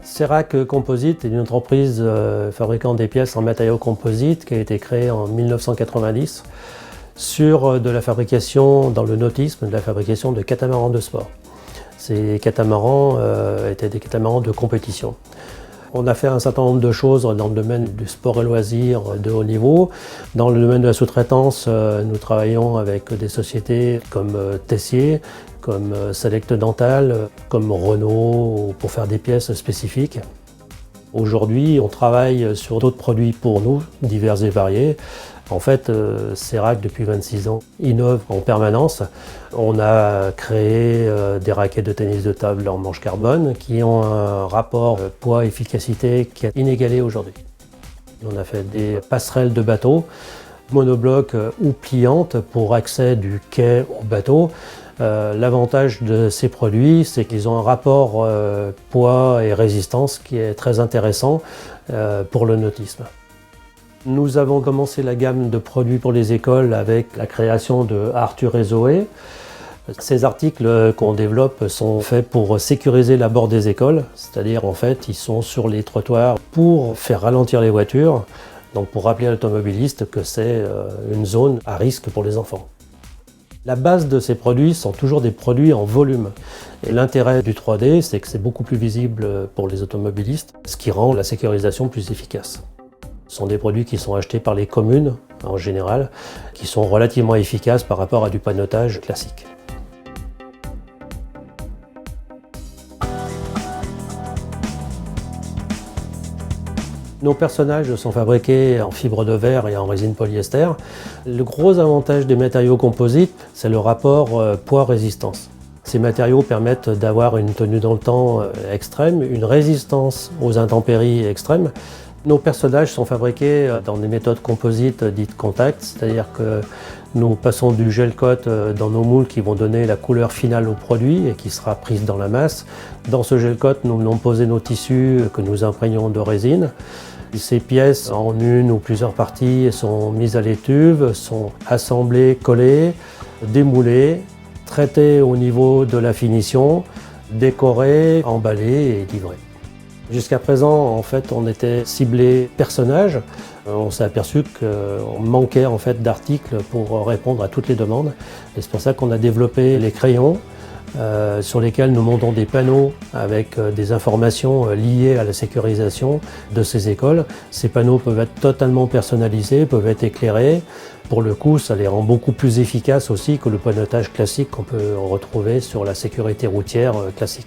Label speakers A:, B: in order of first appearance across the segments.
A: Cerac Composite est une entreprise fabriquant des pièces en matériaux composites qui a été créée en 1990 sur de la fabrication dans le nautisme, de la fabrication de catamarans de sport. Ces catamarans étaient des catamarans de compétition. On a fait un certain nombre de choses dans le domaine du sport et loisirs de haut niveau. Dans le domaine de la sous-traitance, nous travaillons avec des sociétés comme Tessier, comme Select Dental, comme Renault, pour faire des pièces spécifiques. Aujourd'hui, on travaille sur d'autres produits pour nous, divers et variés. En fait, Cerac, depuis 26 ans, innove en permanence. On a créé des raquettes de tennis de table en manche carbone qui ont un rapport poids-efficacité qui est inégalé aujourd'hui. On a fait des passerelles de bateau, monobloc ou pliantes pour accès du quai au bateau. L'avantage de ces produits, c'est qu'ils ont un rapport poids et résistance qui est très intéressant pour le nautisme. Nous avons commencé la gamme de produits pour les écoles avec la création de Arthur et Zoé. Ces articles qu'on développe sont faits pour sécuriser l'abord des écoles, c'est-à-dire en fait ils sont sur les trottoirs pour faire ralentir les voitures, donc pour rappeler à l'automobiliste que c'est une zone à risque pour les enfants. La base de ces produits sont toujours des produits en volume. Et l'intérêt du 3D, c'est que c'est beaucoup plus visible pour les automobilistes, ce qui rend la sécurisation plus efficace. Ce sont des produits qui sont achetés par les communes, en général, qui sont relativement efficaces par rapport à du panneautage classique. Nos personnages sont fabriqués en fibre de verre et en résine polyester. Le gros avantage des matériaux composites, c'est le rapport poids-résistance. Ces matériaux permettent d'avoir une tenue dans le temps extrême, une résistance aux intempéries extrêmes. Nos personnages sont fabriqués dans des méthodes composites dites contact, c'est-à-dire que nous passons du gel coat dans nos moules qui vont donner la couleur finale au produit et qui sera prise dans la masse. Dans ce gel coat, nous venons poser nos tissus que nous imprégnons de résine. Ces pièces, en une ou plusieurs parties, sont mises à l'étuve, sont assemblées, collées, démoulées, traitées au niveau de la finition, décorées, emballées et livrées. Jusqu'à présent, en fait, on était ciblé personnages. On s'est aperçu qu'on manquait en fait d'articles pour répondre à toutes les demandes. Et c'est pour ça qu'on a développé les crayons sur lesquels nous montons des panneaux avec des informations liées à la sécurisation de ces écoles. Ces panneaux peuvent être totalement personnalisés, peuvent être éclairés. Pour le coup, ça les rend beaucoup plus efficaces aussi que le panneautage classique qu'on peut retrouver sur la sécurité routière classique.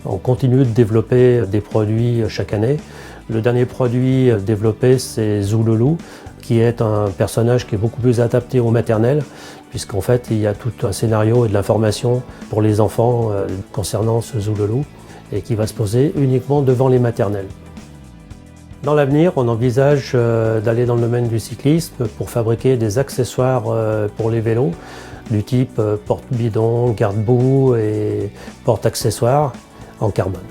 A: On continue de développer des produits chaque année. Le dernier produit développé, c'est Zoulolou, qui est un personnage qui est beaucoup plus adapté au maternel, puisqu'en fait, il y a tout un scénario et de l'information pour les enfants concernant ce Zoulolou, et qui va se poser uniquement devant les maternelles. Dans l'avenir, on envisage d'aller dans le domaine du cyclisme pour fabriquer des accessoires pour les vélos, du type porte-bidon, garde-boue et porte-accessoires en carbone.